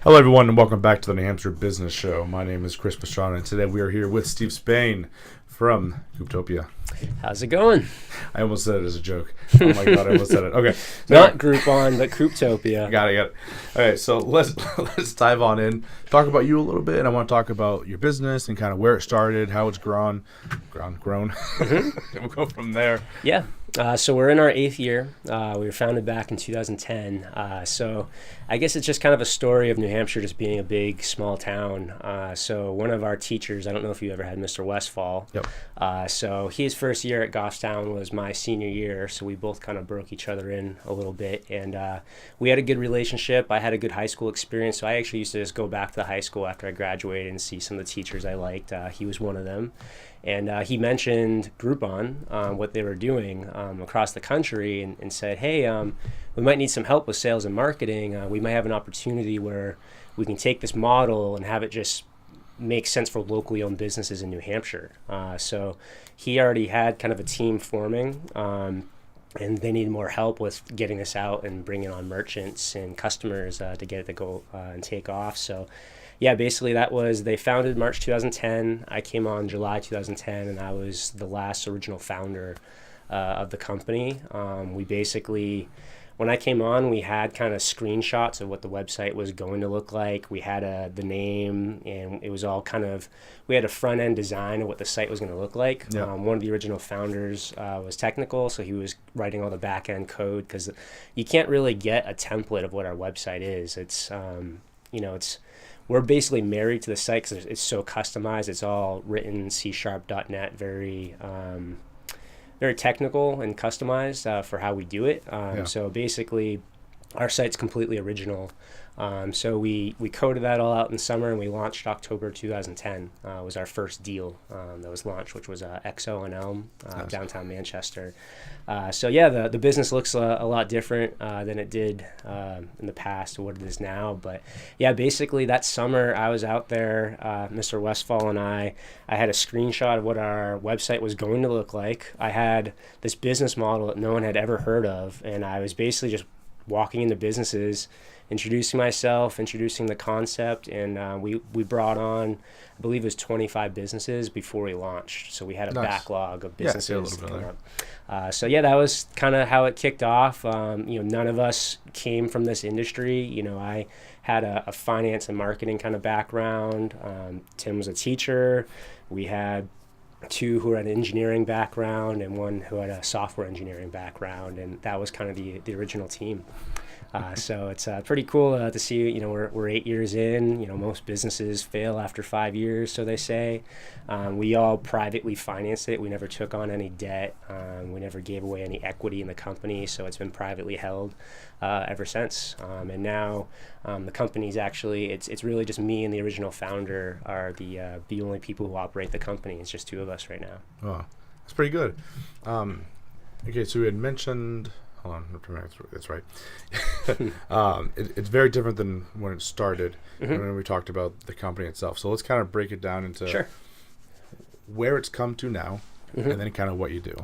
Hello, everyone, and welcome back to the New Hampshire Business Show. My name is Chris Pastrana, and today we are here with Steve Spain from Couptopia. How's it going? I almost said it as a joke. Oh my god, I almost said it. Okay, so not Groupon, but Couptopia. Got it. All right, so let's dive on in. Talk about you a little bit, and I want to talk about your business and kind of where it started, how it's grown. Mm-hmm. We'll go from there. Yeah. So we're in our 8th year. We were founded back in 2010. So I guess it's just kind of a story of New Hampshire just being a big, small town. So one of our teachers, I don't know if you ever had Mr. Westfall. Yep. So his first year at Goffstown was my senior year. So we both kind of broke each other in a little bit. And we had a good relationship. I had a good high school experience. So I actually used to just go back to the high school after I graduated and see some of the teachers I liked. He was one of them. And he mentioned Groupon, what they were doing across the country, and said, hey, we might need some help with sales and marketing. We might have an opportunity where we can take this model and have it just make sense for locally owned businesses in New Hampshire. So he already had kind of a team forming, and they needed more help with getting this out and bringing on merchants and customers to get it to go and take off. So yeah, basically they founded March 2010. I came on July 2010, and I was the last original founder of the company. We basically, when I came on, we had kind of screenshots of what the website was going to look like. We had the name, and it was all we had a front end design of what the site was going to look like. Yeah. One of the original founders was technical, so he was writing all the back end code, because you can't really get a template of what our website is. We're basically married to the site because it's so customized. It's all written C#.net, very technical and customized for how we do it. So basically, our site's completely original. So we coded that all out in summer, and we launched October 2010. Was our first deal that was launched, which was XO and Elm, Nice. Downtown Manchester. So yeah, the business looks a lot different than it did in the past to what it is now. But yeah, basically that summer I was out there, Mr. Westfall and I had a screenshot of what our website was going to look like. I had this business model that no one had ever heard of, and I was basically just walking into businesses, introducing myself, introducing the concept, and we brought on, I believe it was 25 businesses before we launched. So we had a Nice. backlog of businesses. Yeah, a little bit coming there. up. So yeah, that was kind of how it kicked off. None of us came from this industry. I had a finance and marketing kind of background. Tim was a teacher. We had 2 who had an engineering background and 1 who had a software engineering background, and that was kind of the original team. So it's pretty cool to see. We're 8 years in. Most businesses fail after 5 years, so they say. We all privately financed it. We never took on any debt. We never gave away any equity in the company, so it's been privately held ever since. And now the company's actually it's really just me and the original founder are the only people who operate the company. It's just 2 of us right now. Oh, that's pretty good. Okay, so we had mentioned. Hold on, that's right. It's very different than when it started. Mm-hmm. When we talked about the company itself. So let's kind of break it down into where it's come to now, mm-hmm. and then kind of what you do.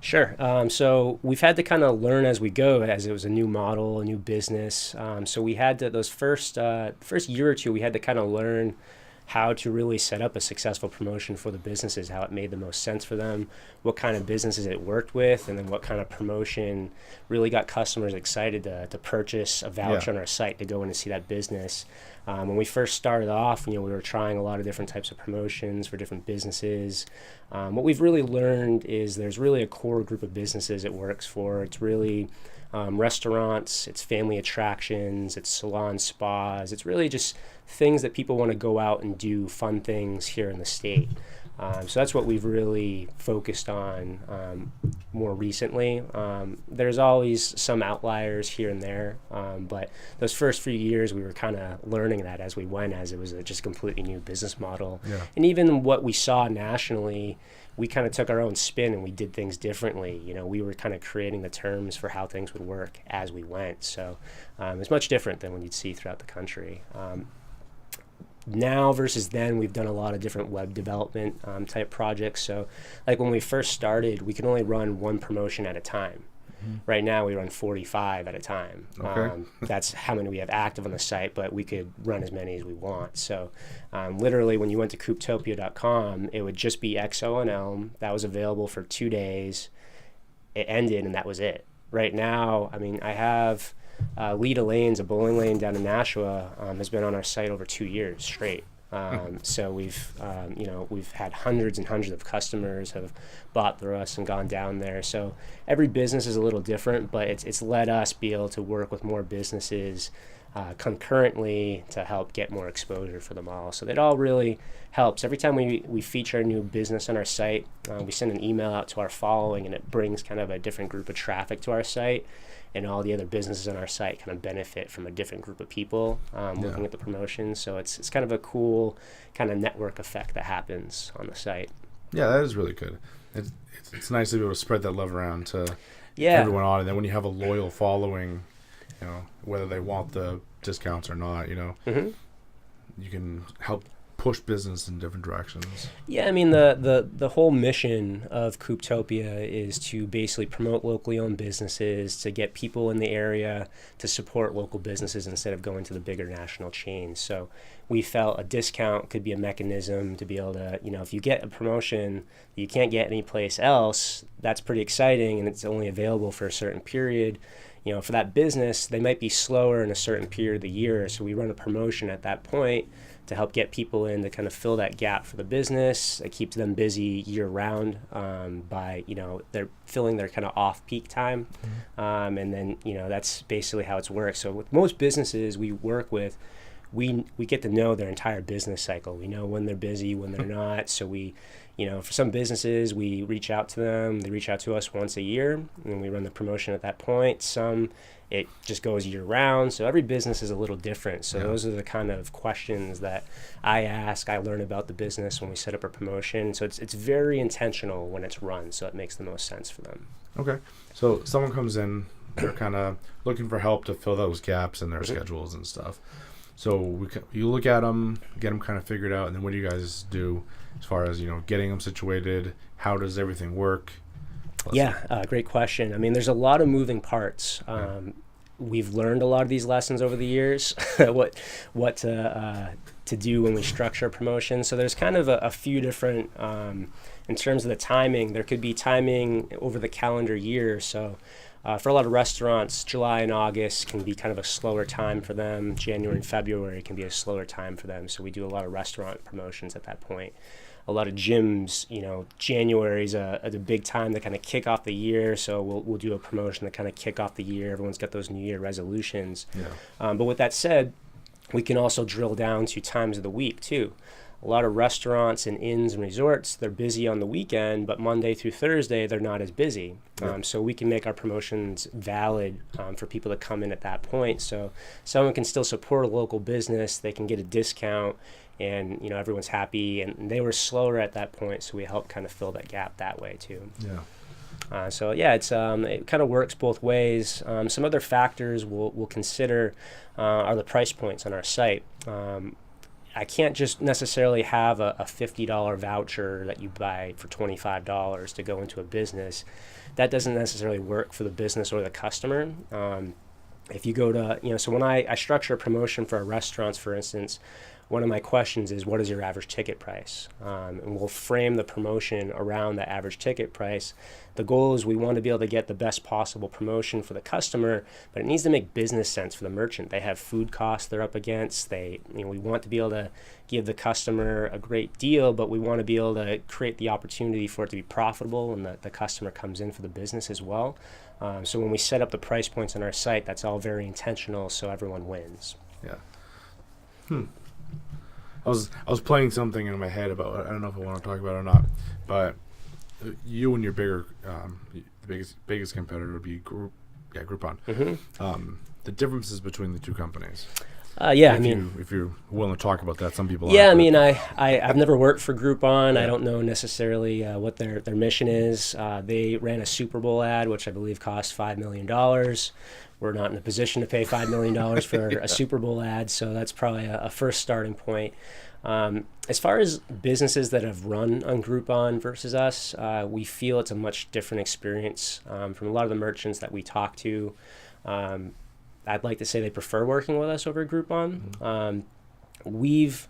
Sure. So we've had to kind of learn as we go, as it was a new model, a new business. So we had to, those first year or 2, we had to kind of learn how to really set up a successful promotion for the businesses, how it made the most sense for them, what kind of businesses it worked with, and then what kind of promotion really got customers excited to purchase a voucher on our site to go in and see that business. When we first started off, we were trying a lot of different types of promotions for different businesses. What we've really learned is there's really a core group of businesses it works for. It's really restaurants, it's family attractions, it's salon spas. It's really just things that people want to go out and do fun things here in the state. So that's what we've really focused on more recently. There's always some outliers here and there, but those first few years we were kind of learning that as we went, as it was just a completely new business model. Yeah. And even what we saw nationally, we kind of took our own spin and we did things differently. We were kind of creating the terms for how things would work as we went. So it's much different than what you'd see throughout the country. Now versus then, we've done a lot of different web development type projects. So like when we first started, we could only run 1 promotion at a time. Right now we run 45 at a time. Okay. That's how many we have active on the site, but we could run as many as we want. So literally when you went to Couptopia.com, it would just be XO and Elm. That was available for 2 days. It ended and that was it. Right now, I mean, I have Lita Lanes, a bowling lane down in Nashua, has been on our site over 2 years straight. So we've had hundreds and hundreds of customers have bought through us and gone down there. So every business is a little different, but it's let us be able to work with more businesses concurrently to help get more exposure for them all. So that all really helps. Every time we feature a new business on our site, we send an email out to our following, and it brings kind of a different group of traffic to our site. And all the other businesses on our site kind of benefit from a different group of people looking at the promotion. So it's kind of a cool kind of network effect that happens on the site. Yeah, that is really good. It's nice to be able to spread that love around to everyone on. And then when you have a loyal following, you know, whether they want the discounts or not, you know, you can help push business in different directions. Yeah, I mean, the whole mission of Couptopia is to basically promote locally owned businesses, to get people in the area to support local businesses instead of going to the bigger national chains. So we felt a discount could be a mechanism to be able to, you know, if you get a promotion that you can't get anyplace else, that's pretty exciting, and it's only available for a certain period. You know, for that business, they might be slower in a certain period of the year, so we run a promotion at that point to help get people in to kind of fill that gap for the business. It keeps them busy year round by, you know, they're filling their kind of off-peak time. And then, you know, that's basically how it's worked. So with most businesses we work with, we get to know their entire business cycle. We know when they're busy, when they're not. So we, you know, for some businesses, we reach out to them. They reach out to us once a year, and we run the promotion at that point. Some, it just goes year round. So every business is a little different. So those are the kind of questions that I ask. I learn about the business when we set up a promotion. So it's very intentional when it's run. So it makes the most sense for them. Okay. So someone comes in, they're kind of looking for help to fill those gaps in their schedules and stuff. So you look at them, get them kind of figured out, and then what do you guys do as far as, you know, getting them situated? How does everything work? Great question. I mean, there's a lot of moving parts. We've learned a lot of these lessons over the years, what to do when we structure a promotion. So there's kind of a few different, in terms of the timing, there could be timing over the calendar year. So for a lot of restaurants, July and August can be kind of a slower time for them. January and February can be a slower time for them. So we do a lot of restaurant promotions at that point. A lot of gyms, you know, January is a big time to kind of kick off the year. So we'll do a promotion to kind of kick off the year. Everyone's got those New Year resolutions. But with that said, we can also drill down to times of the week too. A lot of restaurants and inns and resorts, they're busy on the weekend, but Monday through Thursday, they're not as busy. So we can make our promotions valid for people to come in at that point. So someone can still support a local business, they can get a discount, and, you know, everyone's happy. And they were slower at that point, so we help kind of fill that gap that way too. It's it kind of works both ways. Some other factors we'll consider are the price points on our site. I can't just necessarily have a $50 voucher that you buy for $25 to go into a business. That doesn't necessarily work for the business or the customer. If you go to, you know, so when I structure a promotion for our restaurants, for instance, one of my questions is, what is your average ticket price? And we'll frame the promotion around the average ticket price. The goal is we want to be able to get the best possible promotion for the customer, but it needs to make business sense for the merchant. They have food costs they're up against. We want to be able to give the customer a great deal, but we want to be able to create the opportunity for it to be profitable, and the customer comes in for the business as well. So when we set up the price points on our site, that's all very intentional, so everyone wins. I was playing something in my head about, I don't know if I want to talk about it or not, but you and your bigger, the biggest competitor would be Groupon. The differences between the two companies. Yeah, if you're willing to talk about that, some people. Yeah, aren't, I've never worked for Groupon. I don't know necessarily what their mission is. They ran a Super Bowl ad, which I believe cost $5 million. We're not in a position to pay $5 million for a Super Bowl ad, so that's probably a first starting point. As far as businesses that have run on Groupon versus us, we feel it's a much different experience from a lot of the merchants that we talk to. I'd like to say they prefer working with us over Groupon. We've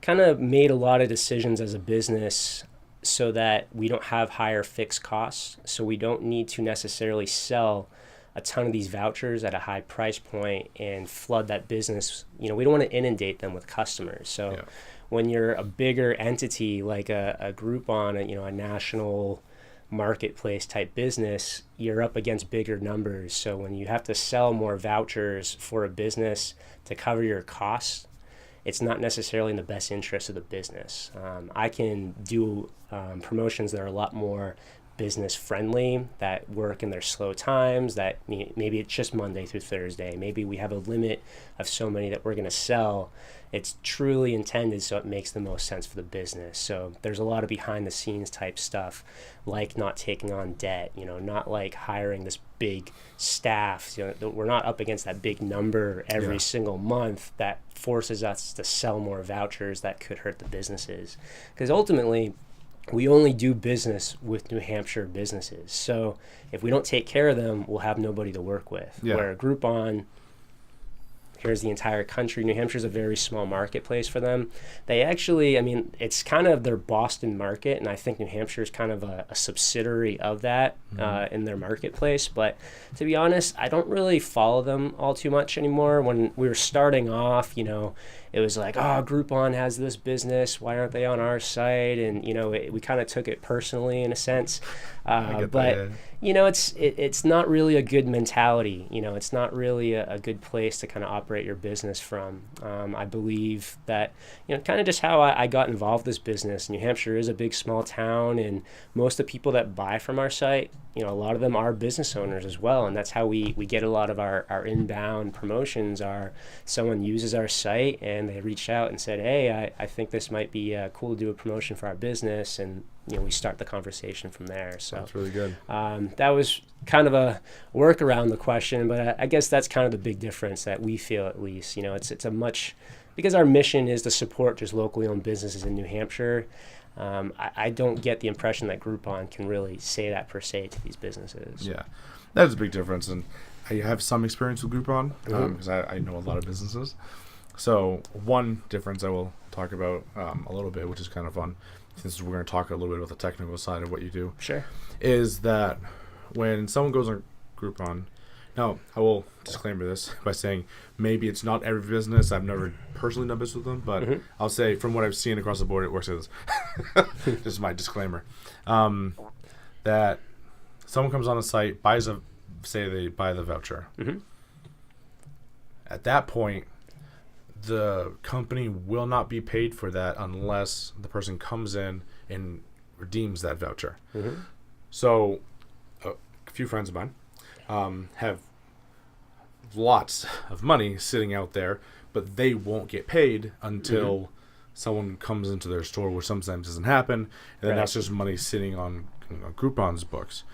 kind of made a lot of decisions as a business so that we don't have higher fixed costs, so we don't need to necessarily sell a ton of these vouchers at a high price point and flood that business. We don't want to inundate them with customers. So when you're a bigger entity like a Groupon, a national marketplace type business, you're up against bigger numbers. So when you have to sell more vouchers for a business to cover your costs, it's not necessarily in the best interest of the business. I can do promotions that are a lot more business friendly, that work in their slow times, that maybe it's just Monday through Thursday. Maybe we have a limit of so many that we're going to sell. It's truly intended so it makes the most sense for the business. So there's a lot of behind the scenes type stuff, like not taking on debt, not like hiring this big staff. We're not up against that big number every single month that forces us to sell more vouchers that could hurt the businesses. Because ultimately, we only do business with New Hampshire businesses. So if we don't take care of them, we'll have nobody to work with. Where Groupon, here's the entire country. New Hampshire's a very small marketplace for them. They actually, it's kind of their Boston market, and I think New Hampshire is kind of a subsidiary of that in their marketplace. But to be honest, I don't really follow them all too much anymore. When we were starting off, it was like, oh, Groupon has this business. Why aren't they on our site? And, we kind of took it personally in a sense. It's not really a good mentality. It's not really a good place to kind of operate your business from. I believe that, kind of just how I got involved in this business. New Hampshire is a big, small town, and most of the people that buy from our site, a lot of them are business owners as well. And that's how we get a lot of our inbound promotions are someone uses our site and they reached out and said, hey, I think this might be cool to do a promotion for our business. And, we start the conversation from there. So that's really good. That was kind of a work around the question, but I guess that's kind of the big difference that we feel, at least. It's a much, because our mission is to support just locally owned businesses in New Hampshire. I don't get the impression that Groupon can really say that per se to these businesses. Yeah, that is a big difference. And I have some experience with Groupon because I know a lot of businesses. So one difference I will talk about a little bit, which is kind of fun, since we're going to talk a little bit about the technical side of what you do. Sure. Is that when someone goes on Groupon, now I will disclaimer this by saying maybe it's not every business. I've never personally done business with them, but I'll say from what I've seen across the board, it works like this. This is my disclaimer. That someone comes on the site, say they buy the voucher. At that point, the company will not be paid for that unless the person comes in and redeems that voucher. So a few friends of mine have lots of money sitting out there, but they won't get paid until someone comes into their store, which sometimes doesn't happen, and then that's just money sitting on Groupon's books.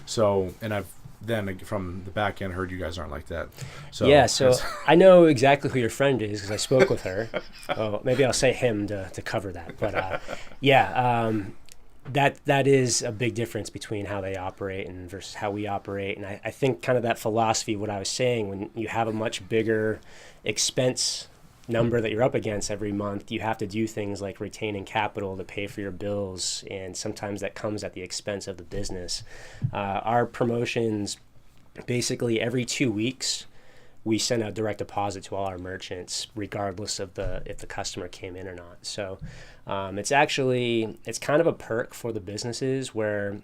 So, and I've then from the back end heard you guys aren't like that. So so I know exactly who your friend is because I spoke with her. Oh, maybe I'll say him to cover that. But that is a big difference between how they operate and versus how we operate. And I think kind of that philosophy, what I was saying, when you have a much bigger expense number that you're up against every month, you have to do things like retaining capital to pay for your bills, and sometimes that comes at the expense of the business. Our promotions, basically every 2 weeks, we send a direct deposit to all our merchants, regardless of if the customer came in or not. So it's kind of a perk for the businesses where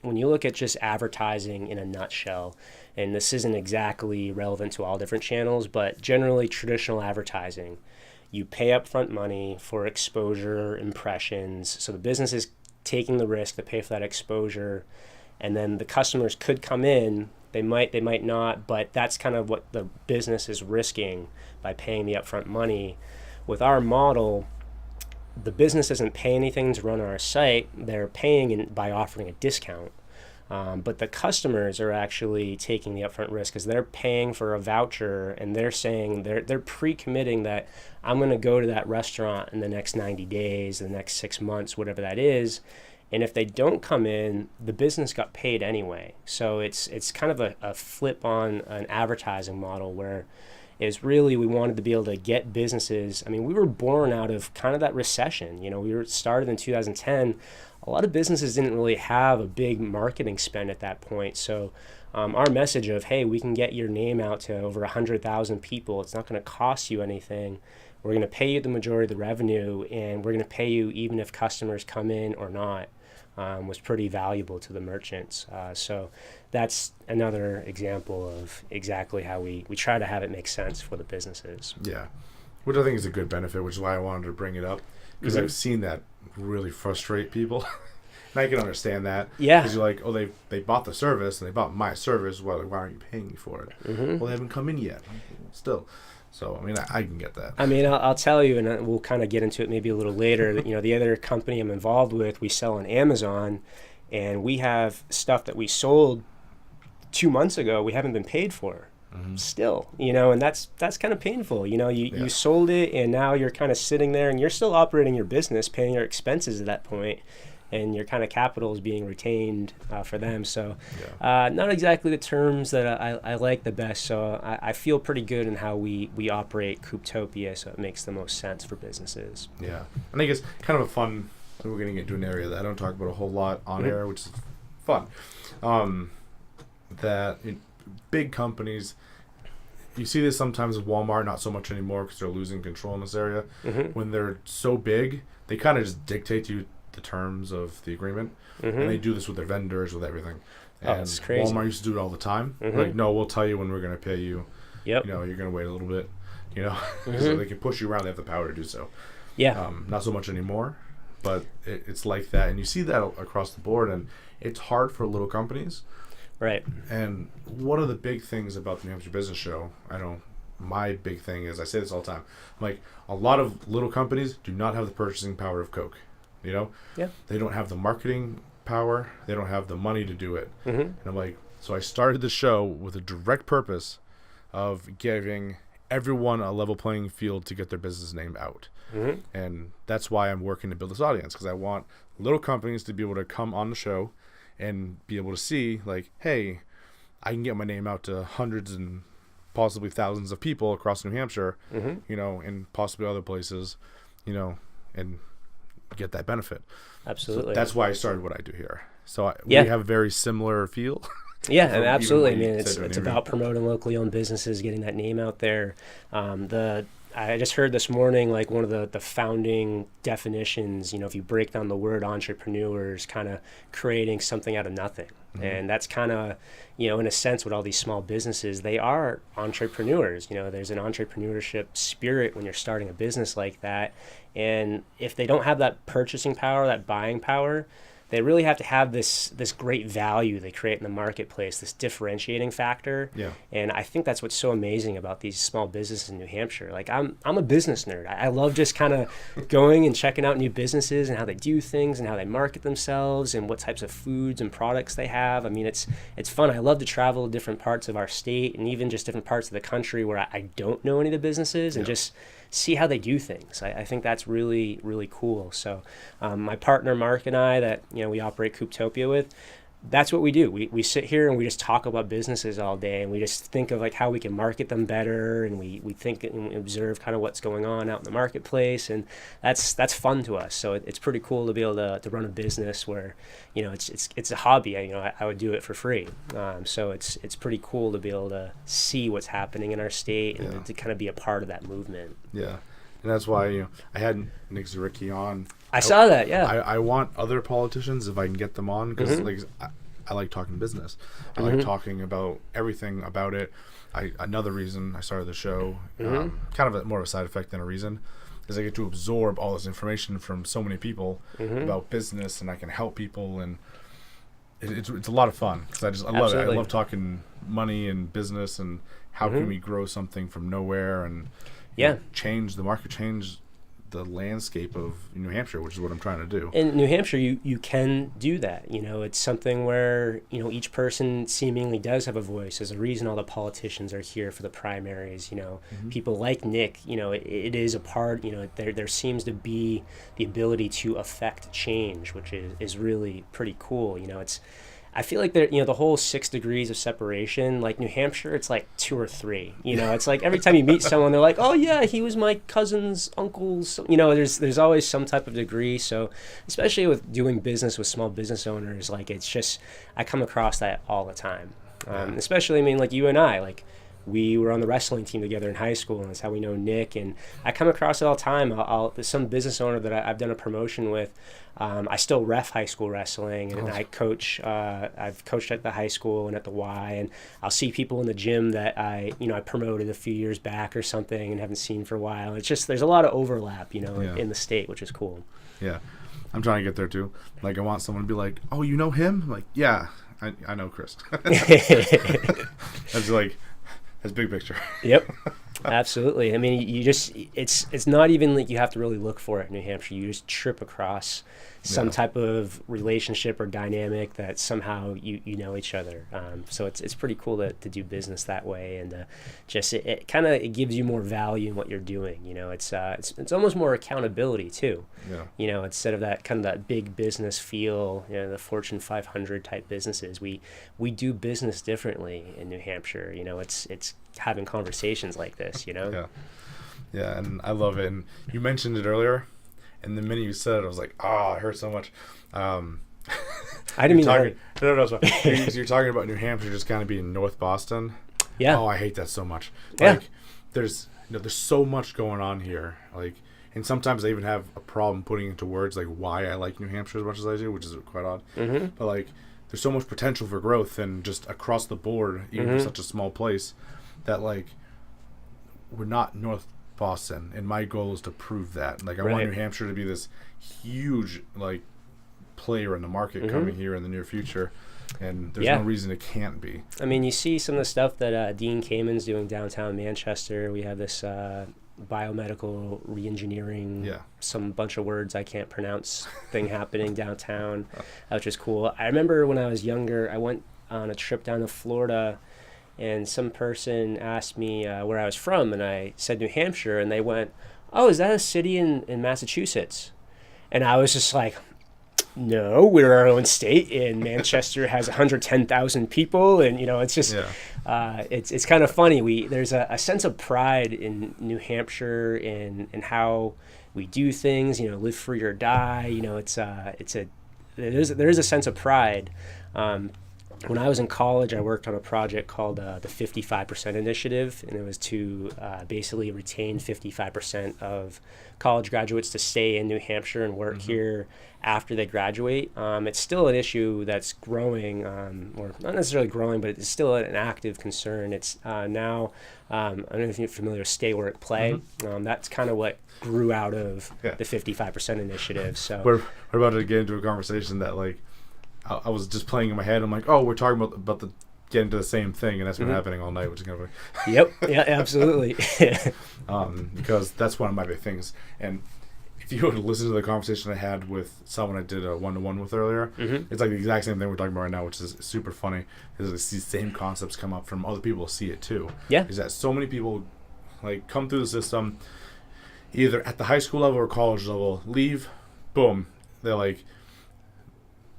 when you look at just advertising in a nutshell, and this isn't exactly relevant to all different channels, but generally traditional advertising, you pay upfront money for exposure, impressions. So the business is taking the risk to pay for that exposure, and then the customers could come in. They might not, but that's kind of what the business is risking by paying the upfront money. With our model, the business doesn't pay anything to run our site. They're paying by offering a discount. But the customers are actually taking the upfront risk because they're paying for a voucher, and they're saying they're pre-committing that I'm going to go to that restaurant in the next 90 days, the next 6 months, whatever that is. And if they don't come in, the business got paid anyway. So it's kind of a flip on an advertising model where is really we wanted to be able to get businesses. I mean, we were born out of kind of that recession. You know, we were started in 2010. A lot of businesses didn't really have a big marketing spend at that point. So our message of, hey, we can get your name out to over 100,000 people. It's not going to cost you anything. We're going to pay you the majority of the revenue, and we're going to pay you even if customers come in or not, was pretty valuable to the merchants. So that's another example of exactly how we try to have it make sense for the businesses. Yeah, which I think is a good benefit, which is why I wanted to bring it up, because I've seen that really frustrate people. And I can understand that. Yeah. Because you're like, oh, they bought the service, and they bought my service. Well, why aren't you paying me for it? Well, they haven't come in yet. Still. So, I mean, I can get that. I mean, I'll tell you, and we'll kind of get into it maybe a little later, that, you know, the other company I'm involved with, we sell on Amazon, and we have stuff that we sold 2 months ago we haven't been paid for still, you know, and that's kind of painful. You know, you sold it, and now you're kind of sitting there, and you're still operating your business, paying your expenses at that point, and your kind of capital is being retained for them. So not exactly the terms that I like the best. So I feel pretty good in how we operate Couptopia, so it makes the most sense for businesses. Yeah. I think it's kind of a fun, we're going to get into an area that I don't talk about a whole lot on air, which is fun. That big companies, you see this sometimes with Walmart, not so much anymore because they're losing control in this area. When they're so big, they kind of just dictate to you the terms of the agreement, and they do this with their vendors, with everything. And it's crazy. Walmart used to do it all the time. Like, no, we'll tell you when we're going to pay you. Yep. You know, you're going to wait a little bit. You know, so they can push you around. They have the power to do so. Yeah. Not so much anymore, but it's like that, and you see that across the board, and it's hard for little companies. Right. And one of the big things about the New Hampshire Business Show, my big thing is, I say this all the time, I'm like, a lot of little companies do not have the purchasing power of Coke. You know? Yeah. They don't have the marketing power. They don't have the money to do it. And I'm like, so I started the show with a direct purpose of giving everyone a level playing field to get their business name out. And that's why I'm working to build this audience, because I want little companies to be able to come on the show and be able to see, like, hey, I can get my name out to hundreds and possibly thousands of people across New Hampshire, you know, and possibly other places, you know, and get that benefit. Absolutely. So that's why I started what I do here. So we have a very similar feel. Yeah, and absolutely. I mean, it's about promoting locally owned businesses, getting that name out there. I just heard this morning, like, one of the founding definitions, you know, if you break down the word entrepreneur, is kind of creating something out of nothing. And that's kind of, you know, in a sense, what all these small businesses, they are entrepreneurs. You know, there's an entrepreneurship spirit when you're starting a business like that. And if they don't have that purchasing power, that buying power, they really have to have this great value they create in the marketplace, this differentiating factor. Yeah. And I think that's what's so amazing about these small businesses in New Hampshire. Like, I'm a business nerd. I love just kind of going and checking out new businesses and how they do things and how they market themselves and what types of foods and products they have. I mean, it's fun. I love to travel to different parts of our state and even just different parts of the country where I don't know any of the businesses and just see how they do things. I think that's really, really cool. So my partner Mark and I, that, you know, we operate Couptopia with, that's what we do. We sit here and we just talk about businesses all day, and we just think of, like, how we can market them better, and we think and observe kind of what's going on out in the marketplace, and that's fun to us. So it's pretty cool to be able to run a business where, you know, it's a hobby. I would do it for free. So it's pretty cool to be able to see what's happening in our state and to kind of be a part of that movement. Yeah. And that's why, you know, I had Nick Zaricki on. I saw that, yeah. I want other politicians, if I can get them on, because like, I like talking business. I like talking about everything about it. Another reason I started the show, kind of more of a side effect than a reason, is I get to absorb all this information from so many people about business, and I can help people. And it's a lot of fun because I love it. I love talking money and business and how can we grow something from nowhere and change the market, change the landscape of New Hampshire, which is what I'm trying to do. In New Hampshire, you can do that. You know, it's something where, you know, each person seemingly does have a voice. There's a reason all the politicians are here for the primaries. You know, people like Nick, you know, it is a part, you know, there seems to be the ability to affect change, which is really pretty cool. You know, I feel like you know, the whole 6 degrees of separation, like New Hampshire, it's like 2 or 3. You know, it's like every time you meet someone, they're like, oh yeah, he was my cousin's uncle's. You know, there's always some type of degree. So especially with doing business with small business owners, like it's just, I come across that all the time. Especially, I mean, like you and I, like we were on the wrestling team together in high school, and that's how we know Nick. And I come across it all the time. There's some business owner that I've done a promotion with. I still ref high school wrestling, and I coach. I've coached at the high school and at the Y, and I'll see people in the gym that I promoted a few years back or something and haven't seen for a while. It's just there's a lot of overlap, you know, in the state, which is cool. Yeah, I'm trying to get there too. Like I want someone to be like, "Oh, you know him?" I'm like, yeah, I know Chris. That's like. That's big picture. Yep, absolutely. I mean, it's not even like you have to really look for it in New Hampshire. You just trip across some type of relationship or dynamic that somehow you know each other. So it's pretty cool to do business that way, and just it kind of gives you more value in what you're doing. You know, it's almost more accountability too. Yeah. You know, instead of that kind of that big business feel, you know, the Fortune 500 type businesses, we do business differently in New Hampshire. You know, it's having conversations like this. You know. Yeah, and I love it. And you mentioned it earlier. And the minute you said it, I was like, "Oh, I heard so much." I didn't mean to. No. You're talking about New Hampshire just kind of being North Boston. Yeah. Oh, I hate that so much. Like, there's so much going on here. Like, and sometimes I even have a problem putting into words like why I like New Hampshire as much as I do, which is quite odd. But like, there's so much potential for growth, and just across the board, even for such a small place, that like we're not North Boston, and my goal is to prove that. Like, I want New Hampshire to be this huge like player in the market coming here in the near future, and there's no reason it can't be. I mean, you see some of the stuff that Dean Kamen's doing downtown Manchester. We have this biomedical reengineering, some bunch of words I can't pronounce thing happening downtown, which is cool. I remember when I was younger, I went on a trip down to Florida, and some person asked me where I was from, and I said New Hampshire, and they went, "Oh, is that a city in Massachusetts?" And I was just like, no, we're our own state, and Manchester has 110,000 people, and you know, it's just it's kind of funny. There's a sense of pride in New Hampshire in how we do things. You know, live free or die. You know, there is a sense of pride. When I was in college, I worked on a project called the 55% Initiative, and it was to basically retain 55% of college graduates to stay in New Hampshire and work here after they graduate. It's still an issue that's growing, or not necessarily growing, but it's still an active concern. It's now, I don't know if you're familiar with Stay Work Play. That's kind of what grew out of the 55% Initiative. So we're about to get into a conversation that like, I was just playing in my head. I'm like, oh, we're talking about the getting into the same thing, and that's been happening all night, which is kind of like Yep. Yeah, absolutely. Because that's one of my big things. And if you were to listen to the conversation I had with someone I did a one-to-one with earlier, it's like the exact same thing we're talking about right now, which is super funny. Is these same concepts come up from other people who see it too. Yeah. Is that so many people like come through the system, either at the high school level or college level, leave, boom, they're like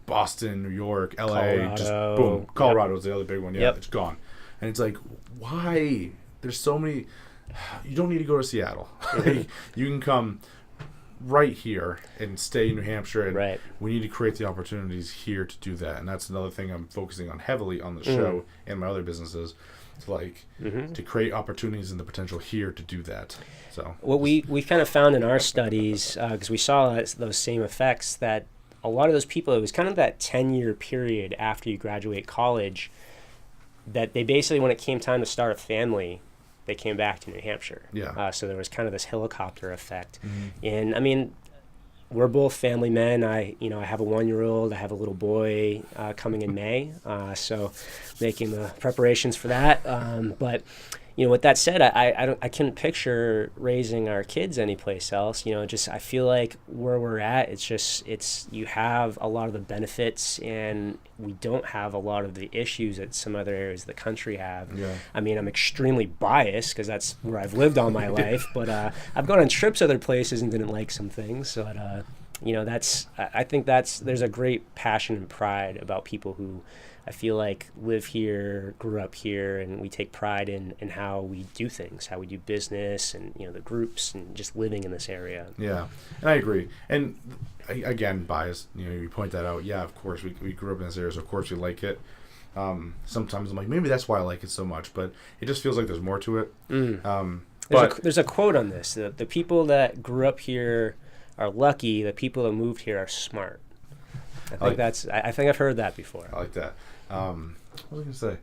Boston, New York, LA, Colorado. Just boom. Colorado is the other big one. Yeah, it's gone. And it's like, why? There's so many. You don't need to go to Seattle. You can come right here and stay in New Hampshire. And we need to create the opportunities here to do that. And that's another thing I'm focusing on heavily on the show and my other businesses. To like to create opportunities and the potential here to do that. So what we kind of found in our studies, because we saw those same effects, that a lot of those people, it was kind of that 10-year period after you graduate college that they basically, when it came time to start a family, they came back to New Hampshire. Yeah. So there was kind of this helicopter effect. And I mean, we're both family men. I have a 1-year-old. I have a little boy coming in May, so making the preparations for that. But with that said, I couldn't picture raising our kids anyplace else. I feel like where we're at, you have a lot of the benefits, and we don't have a lot of the issues that some other areas of the country have. Yeah. I mean, I'm extremely biased because that's where I've lived all my life, but I've gone on trips other places and didn't like some things. So, I think there's a great passion and pride about people who I feel like live here, grew up here, and we take pride in how we do things, how we do business, and the groups, and just living in this area. Yeah, and I agree. And again, bias. You point that out. Yeah, of course, we grew up in this area, so of course we like it. Sometimes I'm like, maybe that's why I like it so much, but it just feels like there's more to it. There's a quote on this: the people that grew up here are lucky. The people that moved here are smart. I think I've heard that before. I like that. What was I going to say?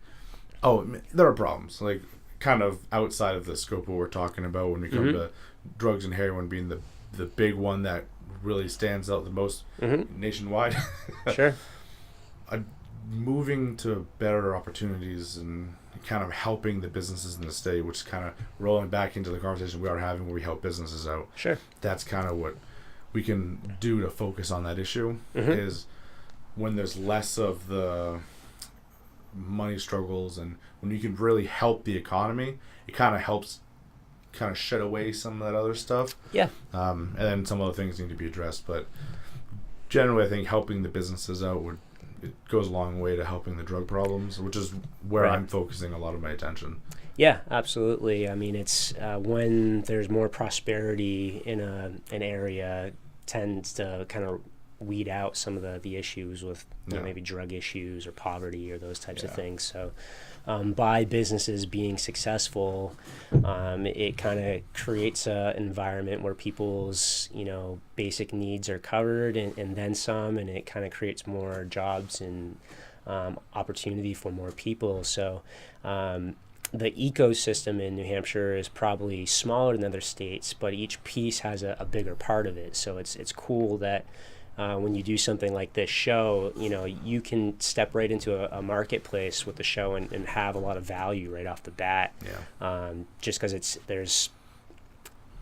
Oh, there are problems, like kind of outside of the scope of what we're talking about when we come to drugs and heroin being the big one that really stands out the most nationwide. Sure. Moving to better opportunities and kind of helping the businesses in the state, which is kind of rolling back into the conversation we are having where we help businesses out. Sure. That's kind of what we can do to focus on that issue is when there's less of the money struggles and when you can really help the economy, it kind of helps shed away some of that other stuff. Yeah. And then some other things need to be addressed. But generally, I think helping the businesses out it goes a long way to helping the drug problems, which is where I'm focusing a lot of my attention. Yeah, absolutely. I mean, it's when there's more prosperity in an area, tends to kind of weed out some of the issues with maybe drug issues or poverty or those types of things. So by businesses being successful, it kind of creates an environment where people's basic needs are covered and then some, and it kind of creates more jobs and opportunity for more people. So the ecosystem in New Hampshire is probably smaller than other states, but each piece has a bigger part of it. So it's cool that when you do something like this show, you can step right into a marketplace with the show and have a lot of value right off the bat. Yeah. Just because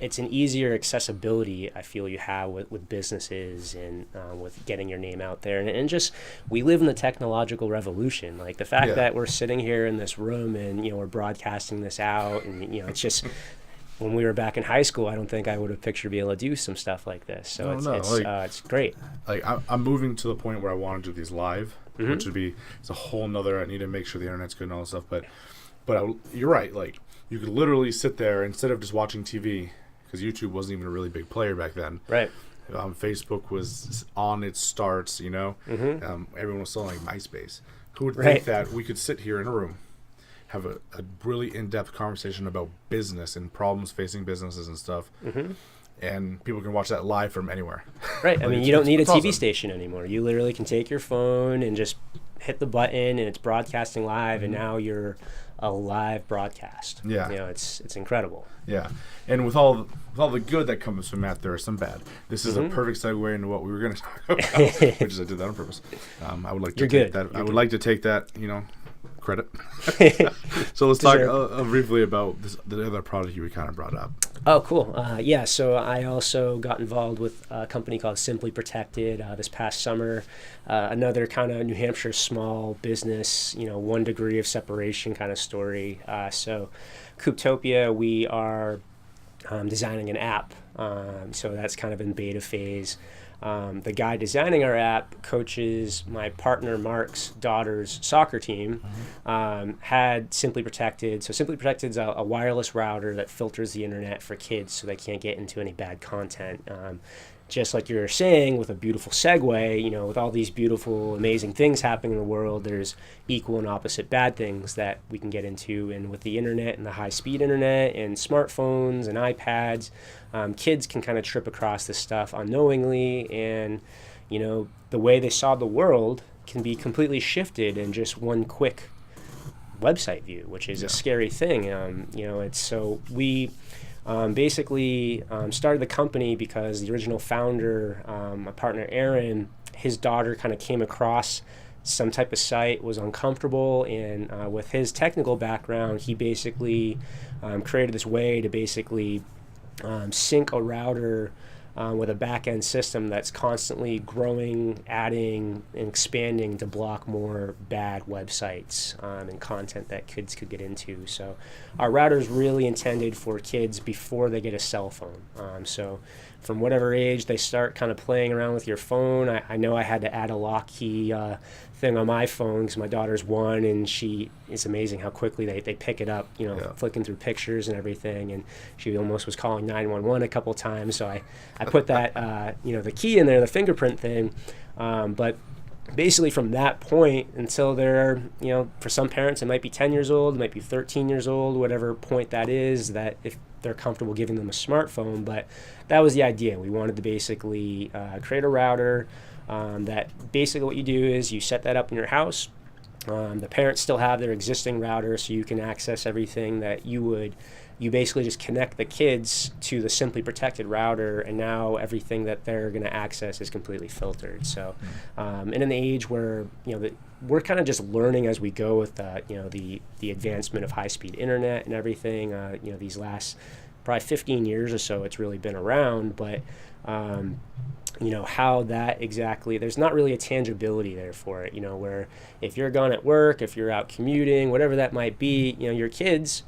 it's an easier accessibility I feel you have with businesses and with getting your name out there. And just, we live in the technological revolution. Like the fact that we're sitting here in this room and, we're broadcasting this out and, it's just, when we were back in high school, I don't think I would have pictured being able to do some stuff like this. So it's great. Like I'm moving to the point where I want to do these live, which would be, it's a whole nother, I need to make sure the internet's good and all that stuff. But you're right. Like you could literally sit there instead of just watching TV, because YouTube wasn't even a really big player back then. Right. Facebook was on its starts, everyone was still like MySpace. Who would think that we could sit here in a room, have a really in-depth conversation about business and problems facing businesses and stuff, and people can watch that live from anywhere. Right. I mean, you don't need a TV station anymore. You literally can take your phone and just hit the button, and it's broadcasting live, and now you're a live broadcast. Yeah. It's incredible. Yeah. And with all the good that comes from that, there is some bad. This is a perfect segue into what we were going to talk about, which is I did that on purpose. I would like to take that. I would like to take that, credit. So let's talk briefly about the other product you kind of brought up. Oh, cool. So I also got involved with a company called SimpliProtected this past summer. Another kind of New Hampshire small business, 1 degree of separation kind of story. So Couptopia, we are designing an app. So that's kind of in beta phase. The guy designing our app coaches my partner Mark's daughter's soccer team, had SimpliProtected. So SimpliProtected is a wireless router that filters the internet for kids so they can't get into any bad content. Just like you're saying, with a beautiful segue, with all these beautiful, amazing things happening in the world, there's equal and opposite bad things that we can get into. And with the internet and the high-speed internet and smartphones and iPads, kids can kind of trip across this stuff unknowingly. And, the way they saw the world can be completely shifted in just one quick website view, which is a scary thing. Basically started the company because the original founder, my partner Aaron, his daughter kind of came across some type of site, was uncomfortable, and with his technical background, he basically created this way to basically sync a router with a back-end system that's constantly growing, adding, and expanding to block more bad websites and content that kids could get into. So our router is really intended for kids before they get a cell phone. So from whatever age they start kind of playing around with your phone. I know I had to add a lock key thing on my phone because my daughter's 1, and it's amazing how quickly they pick it up, flicking through pictures and everything, and she almost was calling 911 a couple times, so I put that the key in there, the fingerprint thing, but basically from that point until they're, for some parents it might be 10 years old, it might be 13 years old, whatever point that is, that if they're comfortable giving them a smartphone. But that was the idea. We wanted to basically create a router that basically what you do is you set that up in your house. The parents still have their existing router, so you can access everything that you basically just connect the kids to the SimpliProtected router, and now everything that they're going to access is completely filtered. So, and in the age where we're kind of just learning as we go with the advancement of high-speed internet and everything. These last probably 15 years or so, it's really been around, but how that exactly, there's not really a tangibility there for it. Where if you're gone at work, if you're out commuting, whatever that might be, your kids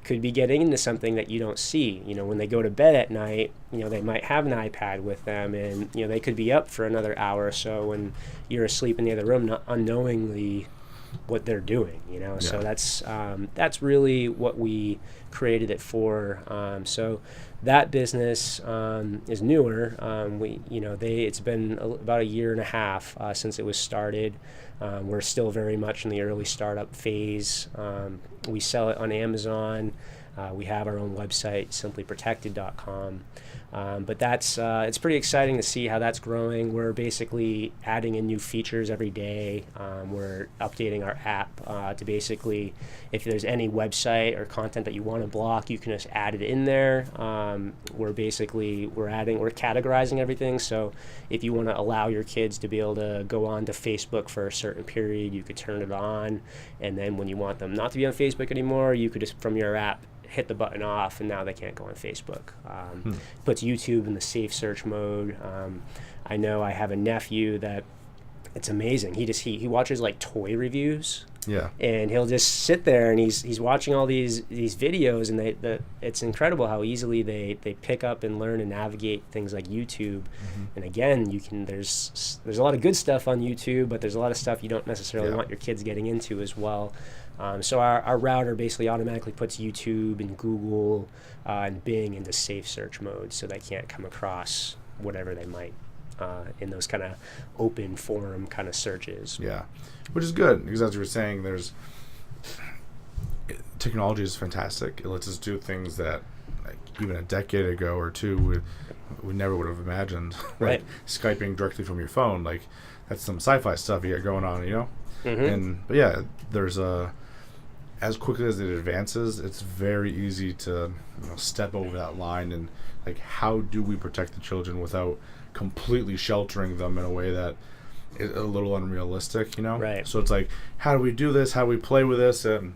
could be getting into something that you don't see. When they go to bed at night, they might have an iPad with them, and they could be up for another hour or so when you're asleep in the other room, not unknowingly what they're doing. Yeah. So that's really what we created it for. So that business is newer. It's been about a year and a half since it was started. We're still very much in the early startup phase. We sell it on Amazon. We have our own website, SimpliProtected.com. But it's pretty exciting to see how that's growing. We're basically adding in new features every day. We're updating our app to basically, if there's any website or content that you want to block, you can just add it in there. We're categorizing everything. So if you want to allow your kids to be able to go on to Facebook for a certain period, you could turn it on. And then when you want them not to be on Facebook anymore, you could just, from your app, hit the button off, and now they can't go on Facebook. Puts YouTube in the safe search mode. I know I have a nephew that it's amazing. He watches like toy reviews. Yeah. And he'll just sit there and he's watching all these videos, and it's incredible how easily they pick up and learn and navigate things like YouTube. And again, there's a lot of good stuff on YouTube, but there's a lot of stuff you don't necessarily want your kids getting into as well. So our router basically automatically puts YouTube and Google and Bing into safe search mode, so they can't come across whatever they might in those kind of open forum kind of searches. Yeah, which is good, because as you were saying, technology is fantastic. It lets us do things that even a decade ago or two we never would have imagined. Right. Skyping directly from your phone, that's some sci-fi stuff you got going on, But yeah, there's as quickly as it advances, it's very easy to step over that line, and how do we protect the children without completely sheltering them in a way that is a little unrealistic, Right. So it's how do we do this? How do we play with this? And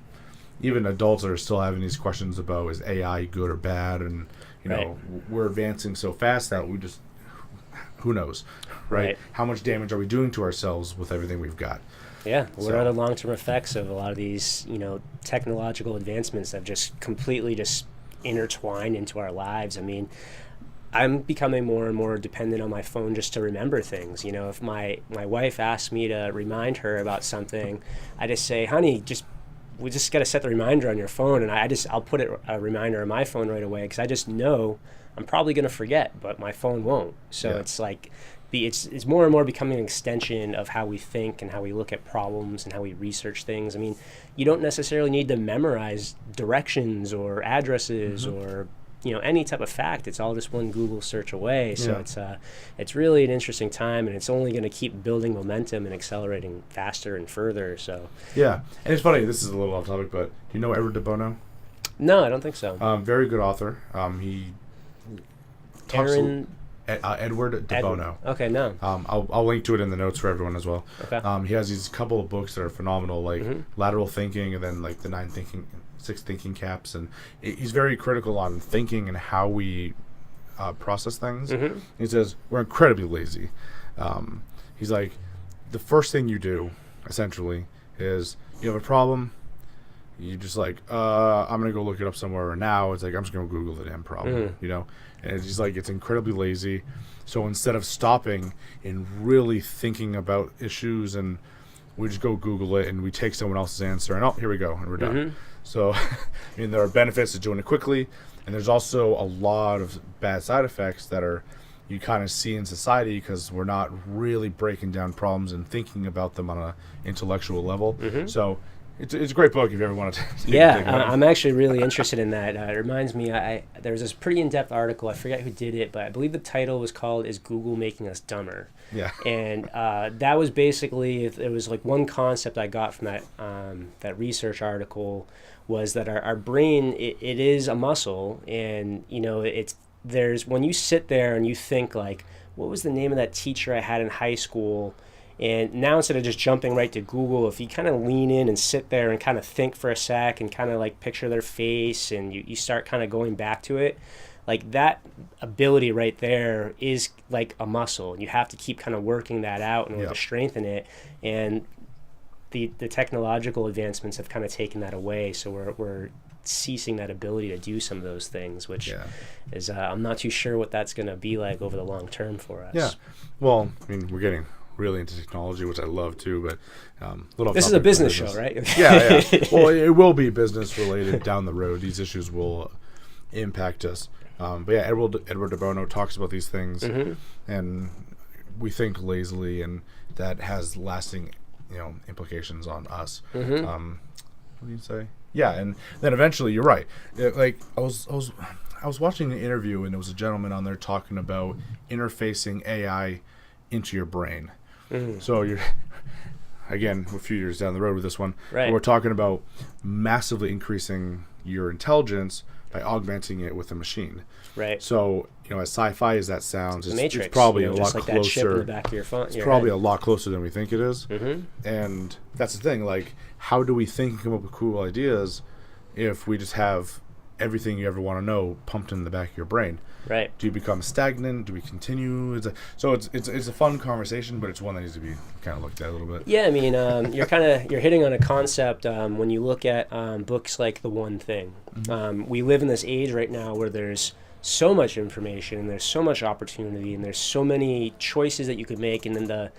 even adults are still having these questions about, is AI good or bad? And we're advancing so fast that we just, who knows, right? How much damage are we doing to ourselves with everything we've got? Yeah, what are the long-term effects of a lot of these, technological advancements that have just completely just intertwined into our lives? I mean, I'm becoming more and more dependent on my phone just to remember things. If my wife asks me to remind her about something, I just say, honey, we just got to set the reminder on your phone, and I'll put a reminder on my phone right away, because I just know I'm probably going to forget, but my phone won't. So it's it's more and more becoming an extension of how we think and how we look at problems and how we research things. I mean, you don't necessarily need to memorize directions or addresses or any type of fact. It's all just one Google search away. So it's really an interesting time, and it's only going to keep building momentum and accelerating faster and further. So yeah, and it's funny. This is a little off topic, but do you know Edward de Bono? No, I don't think so. Very good author. He talks Edward de Bono. Okay, no. I'll link to it in the notes for everyone as well. Okay. He has these couple of books that are phenomenal, like Lateral Thinking, and then like the Six Thinking Caps, and he's very critical on thinking and how we process things. He says we're incredibly lazy. He's like, the first thing you do essentially is you have a problem. You just like, I'm gonna go look it up somewhere. Now it's like I'm just gonna Google the damn problem, you know. And it's just like it's incredibly lazy. So instead of stopping and really thinking about issues, and we just go Google it and we take someone else's answer and here we go and we're done. So, I mean, there are benefits to doing it quickly, and there's also a lot of bad side effects that are you kind of see in society because we're not really breaking down problems and thinking about them on an intellectual level. So. It's a great book if you ever want to take it. I'm actually really interested in that. It reminds me, there was this pretty in-depth article. I forget who did it, but I believe the title was called "Is Google Making Us Dumber?" Yeah. And that was basically, it was like one concept I got from that research article was that our brain, it is a muscle, and you know there's when you sit there and you think like, what was the name of that teacher I had in high school? And now instead of just jumping right to Google, if you kind of lean in and sit there and kind of think for a sec and kind of like picture their face and you start kind of going back to it, like that ability right there is like a muscle. And you have to keep kind of working that out in order to strengthen it. And the technological advancements have kind of taken that away. So we're ceasing that ability to do some of those things, which is I'm not too sure what that's going to be like over the long term for us. Yeah. Well, I mean, we're getting really into technology, which I love too, but this is a business show, right? yeah. Well, it will be business related down the road. These issues will impact us. But yeah, Edward de Bono talks about these things, and we think lazily, and that has lasting, implications on us. What do you say? Yeah, and then eventually, you're right. Like I was watching an interview, and there was a gentleman on there talking about interfacing AI into your brain. So you're, again, a few years down the road with this one, but we're talking about massively increasing your intelligence by augmenting it with a machine. Right. So, as sci-fi as that sounds, it's probably a lot like closer. That chip in the back of your phone. It's probably a lot closer than we think it is. And that's the thing. Like, how do we think and come up with cool ideas if we just have everything you ever want to know pumped in the back of your brain? Right. Do you become stagnant? Do we continue? It's a fun conversation, but it's one that needs to be kind of looked at a little bit. Yeah, I mean, you're hitting on a concept when you look at books like The One Thing. We live in this age right now where there's so much information and there's so much opportunity and there's so many choices that you could make, and then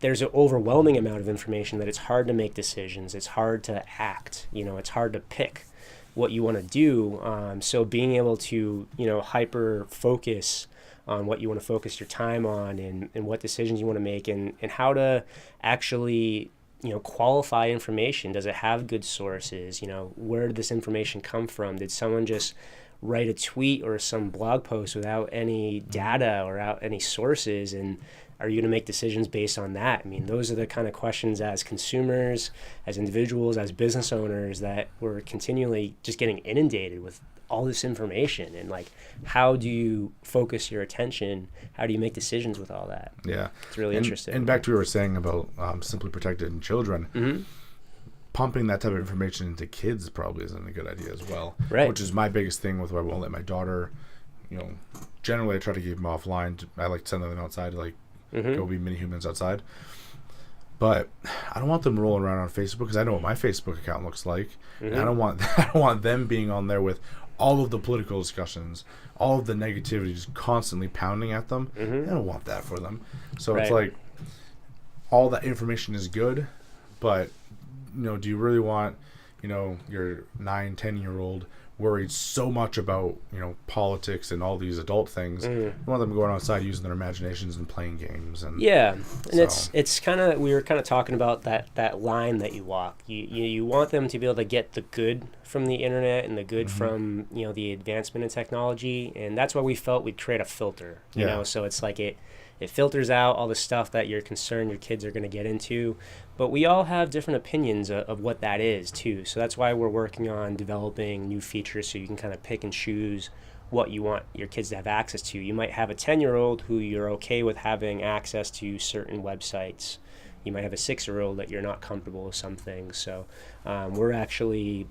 there's an overwhelming amount of information that it's hard to make decisions. It's hard to act. It's hard to pick what you want to do. So being able to, hyper focus on what you want to focus your time on and what decisions you want to make and how to actually, qualify information. Does it have good sources? Where did this information come from? Did someone just write a tweet or some blog post without any data or without any sources? And are you going to make decisions based on that? I mean, those are the kind of questions as consumers, as individuals, as business owners that we're continually just getting inundated with all this information. And like, how do you focus your attention? How do you make decisions with all that? Yeah. It's really interesting. And back to what we were saying about SimpliProtected in children, pumping that type of information into kids probably isn't a good idea as well. Right. Which is my biggest thing with why I won't let my daughter, generally I try to keep them offline. I like to send them outside to go be mini humans outside. But I don't want them rolling around on Facebook because I know what my Facebook account looks like. And I don't want them being on there with all of the political discussions, all of the negativity just constantly pounding at them. I don't want that for them. So it's like all that information is good, but do you really want your 9-10-year-old worried so much about politics and all these adult things? You want them going outside using their imaginations and playing games. And it's kind of, we were kind of talking about that line that you walk. You want them to be able to get the good from the internet and the good from the advancement in technology, and that's why we felt we'd create a filter. So it's like it filters out all the stuff that you're concerned your kids are going to get into. But we all have different opinions of what that is too. So that's why we're working on developing new features so you can kind of pick and choose what you want your kids to have access to. You might have a 10-year-old who you're okay with having access to certain websites. You might have a 6-year-old that you're not comfortable with some things. So we're actually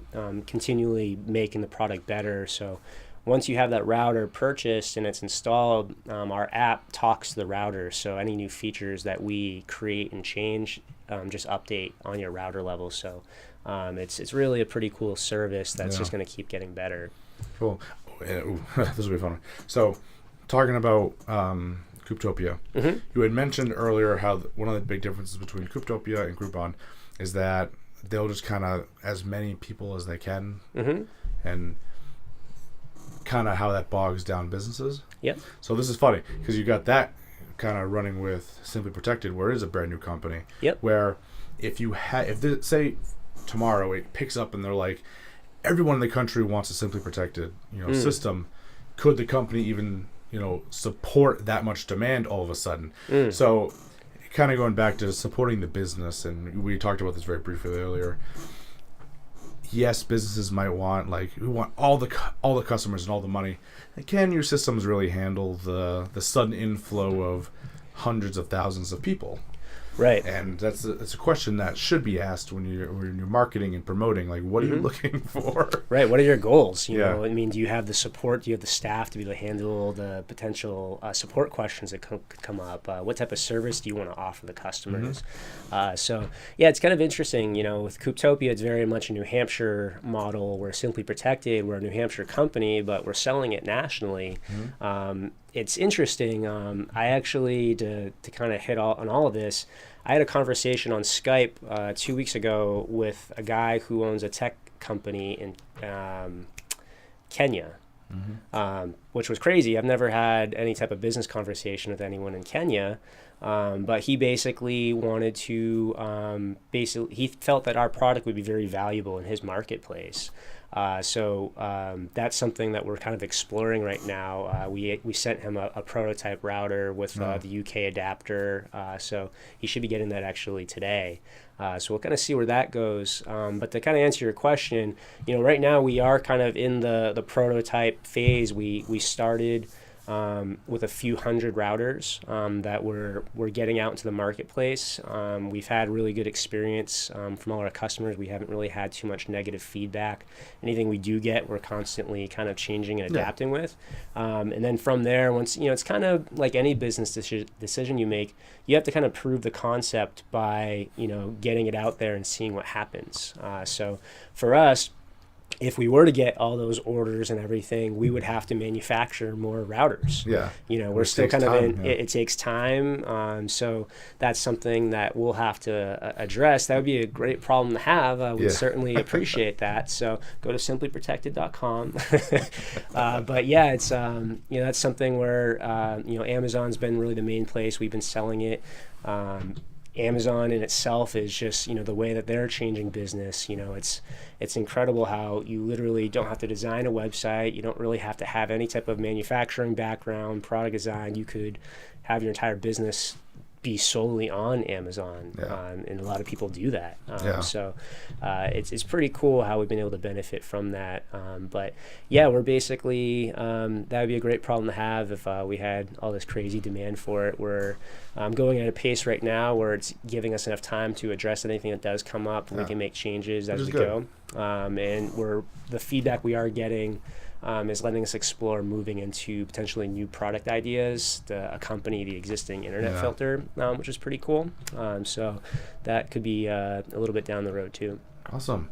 continually making the product better. So once you have that router purchased and it's installed, our app talks to the router. So any new features that we create and change just update on your router level. So it's really a pretty cool service that's just going to keep getting better. Cool. This will be fun. So talking about Couptopia, you had mentioned earlier how one of the big differences between Couptopia and Groupon is that they'll just kind of as many people as they can, and kind of how that bogs down businesses. Yep. So this is funny because you got that kind of running with SimpliProtected, where it is a brand new company. Yep. Where if you say tomorrow it picks up and they're like, everyone in the country wants a SimpliProtected, system, could the company even support that much demand all of a sudden? So kind of going back to supporting the business, and we talked about this very briefly earlier. Yes, businesses might want we want all the customers and all the money. Can your systems really handle the sudden inflow of hundreds of thousands of people? Right. And that's a question that should be asked when you're marketing and promoting. Like, what are you looking for? Right. What are your goals? You know, I mean, do you have the support? Do you have the staff to be able to handle the potential support questions that could come up? What type of service do you want to offer the customers? So, yeah, it's kind of interesting. With Couptopia, it's very much a New Hampshire model. We're SimpliProtected. We're a New Hampshire company, but we're selling it nationally. It's interesting. I actually, to kind of hit on all of this, I had a conversation on Skype 2 weeks ago with a guy who owns a tech company in Kenya, which was crazy. I've never had any type of business conversation with anyone in Kenya, but he basically wanted to, he felt that our product would be very valuable in his marketplace. So that's something that we're kind of exploring right now. We sent him a prototype router with the UK adapter, so he should be getting that actually today. So we'll kind of see where that goes. But to kind of answer your question, right now we are kind of in the prototype phase. We started with a few hundred routers that we're getting out into the marketplace. We've had really good experience from all our customers. We haven't really had too much negative feedback. Anything we do get, we're constantly kind of changing and adapting with. And then from there, once, it's kind of like any business decision you make, you have to kind of prove the concept by, getting it out there and seeing what happens. So for us, if we were to get all those orders and everything, we would have to manufacture more routers. Yeah. We're still kind of in, it takes time. So that's something that we'll have to address. That would be a great problem to have. We'd certainly appreciate that. So go to SimpliProtected.com. But yeah, it's, that's something where, Amazon's been really the main place. We've been selling it. Amazon in itself is just, the way that they're changing business. It's incredible how you literally don't have to design a website. You don't really have to have any type of manufacturing background, product design. You could have your entire business be solely on Amazon, and a lot of people do that. So it's pretty cool how we've been able to benefit from that. But yeah, we're basically, that would be a great problem to have if we had all this crazy demand for it. We're going at a pace right now where it's giving us enough time to address anything that does come up. We can make changes as we go. And the feedback we are getting is letting us explore moving into potentially new product ideas to accompany the existing internet filter, which is pretty cool. So that could be a little bit down the road too. Awesome.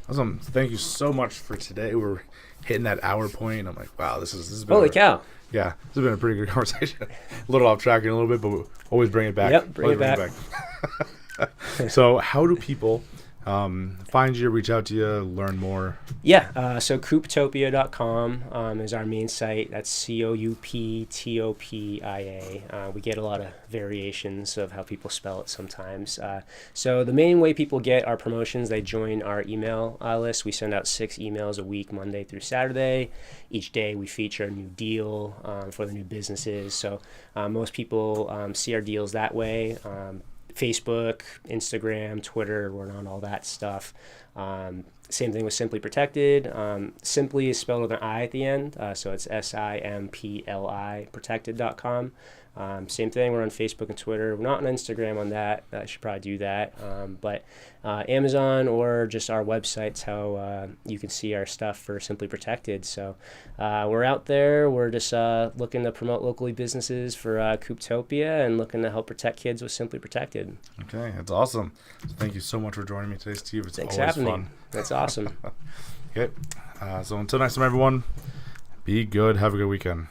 Thank you so much for today. We're hitting that hour point. I'm like, wow, this has been holy cow. Yeah, this has been a pretty good conversation. A little off track in a little bit, but we'll always bring it back. Yep, bring it back. So how do people find you, reach out to you, learn more? Yeah, so Couptopia.com is our main site. That's Couptopia. We get a lot of variations of how people spell it sometimes. So the main way people get our promotions, they join our email list. We send out 6 emails a week, Monday through Saturday. Each day we feature a new deal for the new businesses. So most people see our deals that way. Facebook, Instagram, Twitter, we're on all that stuff. Same thing with Simply Protected. Simply is spelled with an I at the end, so it's SIMPLI protected.com. Same thing, we're on Facebook and Twitter. We're not on Instagram on that. I should probably do that. But Amazon or just our website's how you can see our stuff for Simply Protected. So we're out there. We're just looking to promote locally businesses for Couptopia and looking to help protect kids with Simply Protected. Okay, that's awesome. So thank you so much for joining me today, Steve. Thanks always for having me. That's awesome. Okay, so until next time, everyone, be good. Have a good weekend.